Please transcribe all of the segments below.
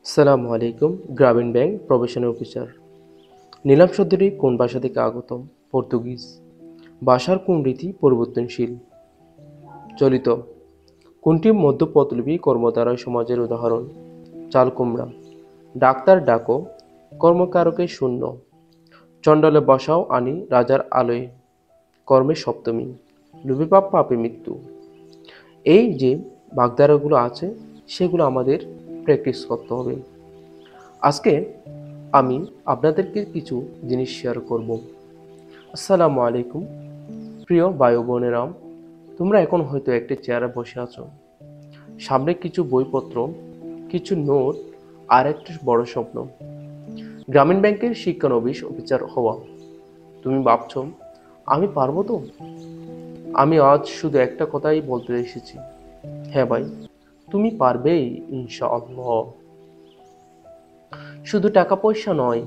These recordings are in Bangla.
আসসালামু আলাইকুম। গ্রামীণ ব্যাংক প্রবেশন অফিসার। নিলাম শব্দটি কোন ভাষা থেকে আগত? পর্তুগিজ। ভাষার কোন রীতি পরিবর্তনশীল? চলিত। কোনটি মধ্যপদলোপী কর্মধারয় সমাজের উদাহরণ? চাল কুমড়া। ডাক্তার ডাকো, কর্মকারকে শূন্য। চণ্ডালে বসাও আনি রাজার আলোয়, কর্মে সপ্তমী। লোভে পাপ পাপে মৃত্যু। এই যে বাগধারাগুলো আছে সেগুলো আমাদের প্র্যাকটিস করতে হবে। আজকে আমি আপনাদেরকে কিছু জিনিস শেয়ার করব। আসসালামু আলাইকুম প্রিয় ভাই ও বোনেরা, তোমরা এখন হয়তো একটি চেয়ারে বসে আছো। সামনে কিছু বইপত্র, কিছু নোট আর একটি বড় স্বপ্ন, গ্রামীণ ব্যাংকের শিক্ষানবিশ অফিসার হওয়া। তুমি ভাবছো আমি পারবো তো? আমি আজ শুধু একটা কথাই বলতে এসেছি, হ্যাঁ ভাই, তুমি পারবেই ইনশাআল্লাহ। শুধু টাকা পয়সা নয়,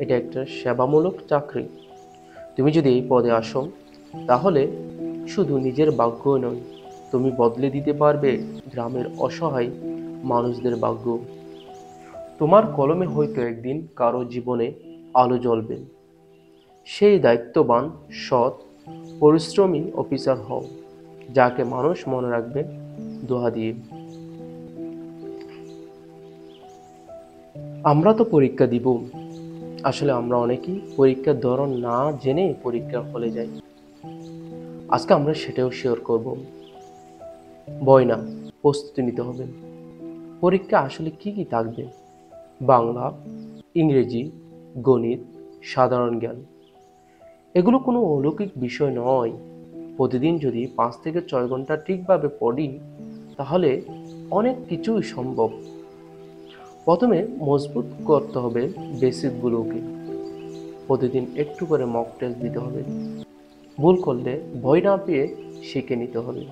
এটা একটা সেবামূলক চাকরি। তুমি যদি এই পদে আসো, তাহলে শুধু নিজের ভাগ্য নয়, তুমি বদলে দিতে পারবে গ্রামের অসহায় মানুষদের ভাগ্য। তোমার কলমে হয়তো একদিন কারো জীবনে আলো জ্বলবে। সেই দায়িত্ববান, সৎ, পরিশ্রমী অফিসার হও, যাকে মানুষ মনে রাখবে দোয়া দিয়ে। আমরা তো পরীক্ষা দিব, আসলে আমরা অনেকেই পরীক্ষার ধরন না জেনে পরীক্ষার হলে যাই। আজকে আমরা সেটাও শেয়ার করব। ভয় না, প্রস্তুতি নিতে হবে। পরীক্ষা আসলে কি কি থাকবে? বাংলা, ইংরেজি, গণিত, সাধারণ জ্ঞান। এগুলো কোনো অলৌকিক বিষয় নয়। প্রতিদিন যদি 5 থেকে 6 ঘন্টা ঠিকভাবে পড়ি, তাহলে অনেক কিছুই সম্ভব। প্রথমে মজবুত করতে হবে বেসিকগুলোকে। প্রতিদিন একটু করে মক টেস্ট দিতে হবে। ভুল করলে ভয় না পেয়ে শিখে নিতে হবে।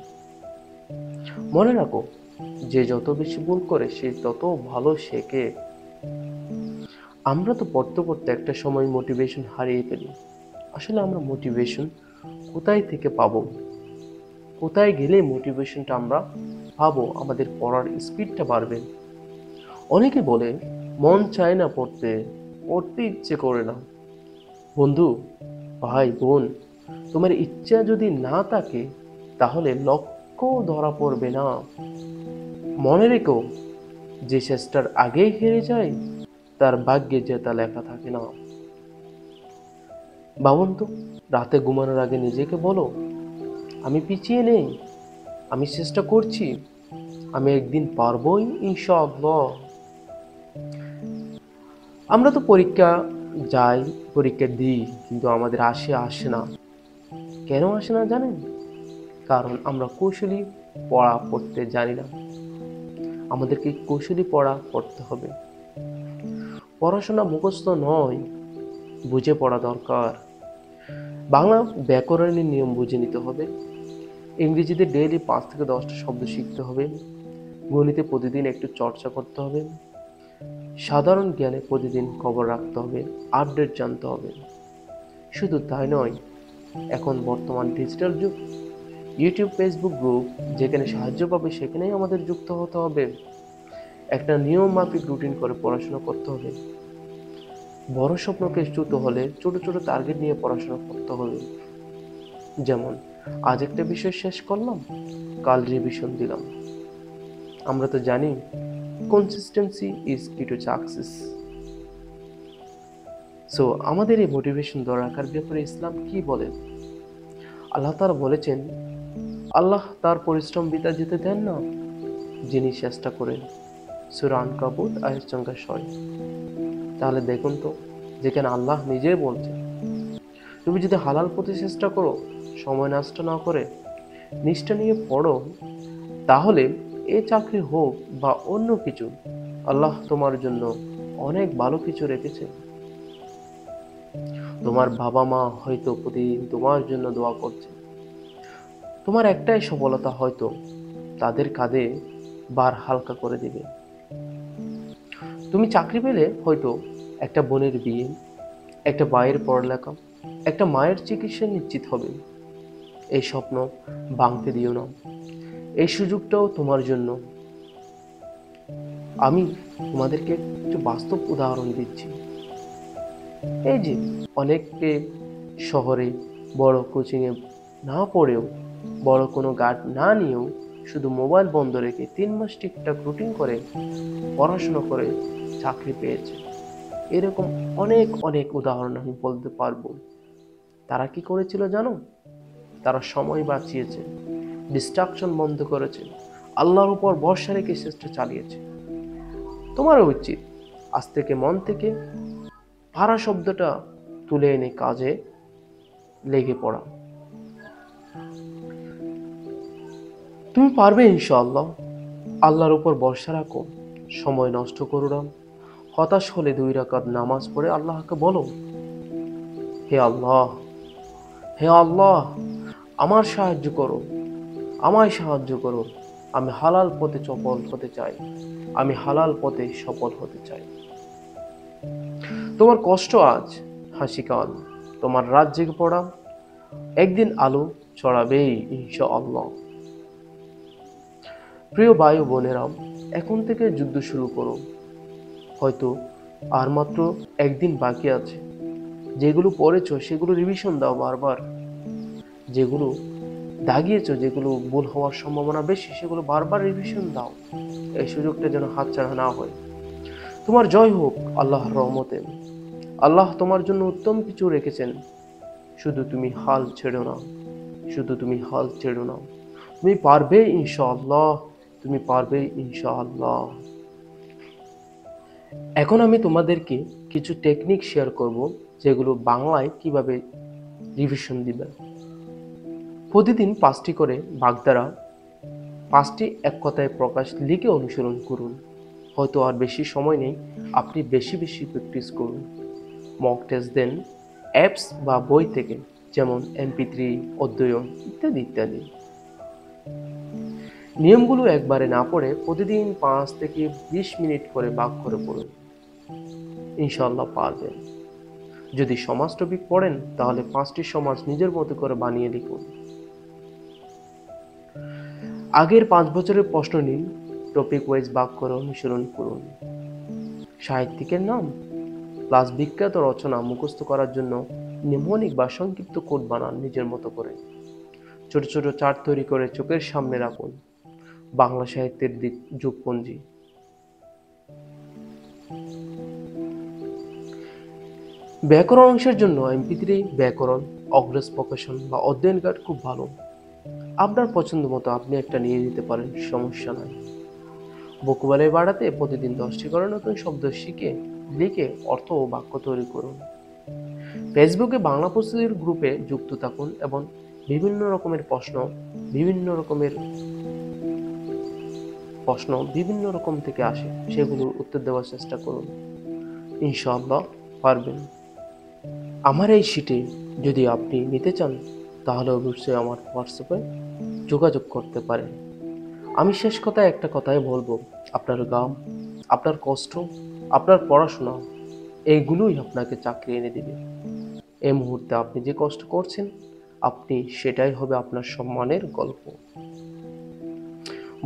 মনে রাখো, যে যত বেশি ভুল করে সে তত ভালো শেখে। আমরা তো পড়তে পড়তে একটা সময় মোটিভেশন হারিয়ে ফেলি। আসলে আমরা মোটিভেশন কোথায় থেকে পাবো? কোথায় গেলে মোটিভেশনটা আমরা পাবো? আমাদের পড়ার স্পিডটা বাড়বে। অনেকে বলে মন চায় না পড়তে, পড়তে ইচ্ছে করে না। বন্ধু, ভাই, বোন, তোমার ইচ্ছা যদি না থাকে, তাহলে লক্ষ্য ধরা পড়বে না। মনে রেখো, যে চেষ্টার আগেই হেরে যায়, তার ভাগ্যে জেতা লেখা থাকে না। ভাবুন তো, রাতে ঘুমানোর আগে নিজেকে বলো, আমি পিছিয়ে নেই, আমি চেষ্টা করছি, আমি একদিন পারবই ইনশাআল্লাহ। আমরা তো পরীক্ষা যাই, পরীক্ষা দিই, কিন্তু আমাদের আসে না। কেন আসে না জানেন? কারণ আমরা কৌশলী পড়া পড়তে জানি না। আমাদেরকে কৌশলী পড়া পড়তে হবে। পড়াশোনা মুখস্থ নয়, বুঝে পড়া দরকার। বাংলা ব্যাকরণের নিয়ম বুঝে নিতে হবে। ইংরেজিতে ডেইলি 5 থেকে 10টা শব্দ শিখতে হবে। গণিতে প্রতিদিন একটু চর্চা করতে হবে। সাধারণ জ্ঞানে প্রতিদিন খবর রাখতে হবে, আপডেট জানতে হবে। শুধু তাই নয়, এখন বর্তমান ডিজিটাল যুগ। ইউটিউব, ফেসবুক গ্রুপ যেখানে সাহায্য পাবে সেখানেই আমাদের যুক্ত হতে হবে। একটা নিয়ম মাফিক রুটিন করে পড়াশোনা করতে হবে। বড় স্বপ্নকে ছোট হলে ছোট ছোট টার্গেট নিয়ে পড়াশোনা করতে হবে। যেমন আজ একটা বিষয় শেষ করলাম, কাল রিভিশন দিলাম। আমরা তো জানি কনসিস্টেন্সি ইজ কি টু সাকসেস। সো আমাদের এই মোটিভেশন ধরে রাখার ব্যাপারে ইসলাম কি বলেন? আল্লাহ তাআলা বলেছেন, আল্লাহ তার পরিশ্রম বৃথা যেতে দেন না যিনি চেষ্টা করেন। সূরা আনকাবুত আয়াত সংখ্যা 6। তাহলে দেখুন তো, যেখানে আল্লাহ নিজেই বলছেন, তুমি যদি হালাল পথে চেষ্টা করো, সময় নষ্ট না করে নিষ্ঠা নিয়ে পড়ো, তাহলে এ চাকরি হোক বা অন্য কিছু, আল্লাহ তোমার জন্য অনেক ভালো কিছু রেখেছে। তোমার বাবা মা হয়তো প্রতিদিন তোমার জন্য দোয়া করছে। তোমার একটাই সফলতা হয়তো তাদের কাঁধে ভার হালকা করে দিবে। তুমি চাকরি পেলে হয়তো একটা বোনের বিয়ে, একটা ভাইয়ের পড়ালেখা, একটা মায়ের চিকিৎসা নিশ্চিত হবে। এই স্বপ্ন ভাঙতে দিও না। এই সুযোগটাও তোমার জন্য। আমি তোমাদেরকে একটু বাস্তব উদাহরণ দিচ্ছি। এই যে অনেকে শহরে বড় কোচিংয়ে না পড়েও, বড় কোনো গার্ড না নিয়েও শুধু মোবাইল বন্ধ রেখে 3 মাস ঠিকঠাক রুটিন করে পড়াশোনা করে চাকরি পেয়েছে। এরকম অনেক অনেক উদাহরণ আমি বলতে পারবো। তারা কি করেছিল জানো? তারা সময় বাঁচিয়েছে, ডিস্ট্রাকশন বন্ধ করেছে, আল্লাহর উপর ভরসা রেখে চেষ্টা চালিয়েছে। তোমারও উচিত আজ থেকে মন থেকে পারা শব্দটা তুলে এনে কাজে লেগে পড়া। তুমি পারবে ইনশাআল্লাহ। আল্লাহর উপর ভরসা রাখো, সময় নষ্ট করো না। হতাশ হলে 2 রাকাত নামাজ পড়ে আল্লাহকে বলো, হে আল্লাহ, হে আল্লাহ, আমার সাহায্য করো, আমায় সাহায্য করো। আমি হালাল পথে সফল হতে চাই, আমি হালাল পথে সফল হতে চাই। তোমার কষ্ট আজ হাসি কাল, তোমার রাত জেগে পড়া একদিন আলো ছড়াবেই ইনশাআল্লাহ। প্রিয় ভাই ও বোনেরা, এখন থেকে যুদ্ধ শুরু করো। হয়তো আর মাত্র একদিন বাকি আছে। যেগুলো পড়েছ সেগুলো রিভিশন দাও বারবার। যেগুলো দাগিয়েছ, যেগুলো ভুল হওয়ার সম্ভাবনা বেশি, সেগুলো বারবার রিভিশন দাও। এই সুযোগটা যেন হাতছাড়া না হয়। তোমার জয় হোক আল্লাহর রহমতে। আল্লাহ তোমার জন্য উত্তম কিছু রেখেছেন। শুধু তুমি হাল ছেড়ো না, শুধু তুমি হাল ছেড়ো না। তুমি পারবে ইনশাআল্লাহ, তুমি পারবে ইনশাআল্লাহ। এখন আমি তোমাদেরকে কিছু টেকনিক শেয়ার করব, যেগুলো বাংলায় কিভাবে রিভিশন দিবে। প্রতিদিন 5টি করে বাগধারা, 5টি এক কথায় প্রকাশ লিখে অনুসরণ করুন। হয়তো আর বেশি সময় নেই, আপনি বেশি বেশি প্র্যাকটিস করুন। মক টেস্ট দেন অ্যাপস বা বই থেকে, যেমন MP3, অধ্যয়ন ইত্যাদি ইত্যাদি। নিয়মগুলো একবারে না পড়ে প্রতিদিন 5 থেকে 20 মিনিট করে ভাগ করে পড়ুন। ইনশাআল্লাহ পারবেন। যদি সমাজ টপিক পড়েন তাহলে 5টি সমাজ নিজের মতো করে বানিয়ে লিখুন। আগের 5 বছরের প্রশ্ন নিন, টপিক ওয়াইজ ভাগ করে অনুসরণ করুন। সাহিত্যিকের নাম প্লাস বিখ্যাত রচনা মুখস্থ করার জন্য নিমোনিক বা সংক্ষিপ্ত কোড বানান নিজের মতো করে। ছোট ছোট চার্ট তৈরি করে চোখের সামনে রাখুন। বাংলা সাহিত্যের দিক যুগপঞ্জি। ব্যাকরণ অংশের জন্য MP3 ব্যাকরণ, অগ্রজ প্রকাশন বা অধ্যয়ন গাইড খুব ভালো। আপনার পছন্দ মতো আপনি একটা নিয়ে নিতে পারেন, সমস্যা নাই। ভোকাবুলারি বাড়াতে প্রতিদিন 10টি করে নতুন শব্দ শিখে লিখে অর্থ ও বাক্য তৈরি করুন। ফেসবুকে বাংলা প্রস্তুতির গ্রুপে যুক্ত থাকুন এবং বিভিন্ন রকমের প্রশ্ন বিভিন্ন রকম থেকে আসে, সেগুলোর উত্তর দেওয়ার চেষ্টা করুন। ইনশাআল্লাহ পারবেন। আমার এই শিটে যদি আপনি নিতে চান তাহলে অবশ্যই আমার হোয়াটসঅ্যাপে যোগাযোগ করতে পারেন। আমি শেষ কথায় একটা কথাই বলবো, আপনার গাম, আপনার কষ্ট, আপনার পড়াশোনা, এইগুলোই আপনাকে চাকরি এনে দিবে। এই মুহূর্তে আপনি যে কষ্ট করছেন, আপনি সেটাই হবে আপনার সম্মানের গল্প।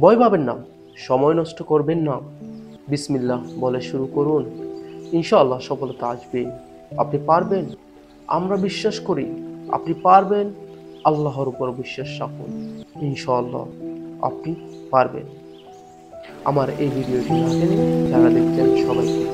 ভয় পাবেন না, সময় নষ্ট করবেন না। বিসমিল্লাহ বলে শুরু করুন। ইনশাআল্লাহ সফলতা আসবে। আপনি পারবেন, আমরা বিশ্বাস করি আপনি পারবেন। আল্লাহর উপর বিশ্বাস রাখুন, ইনশাআল্লাহ আপনি পারবেন। আমার এই ভিডিওটি না টেনে যারা দেখছেন সবাইকে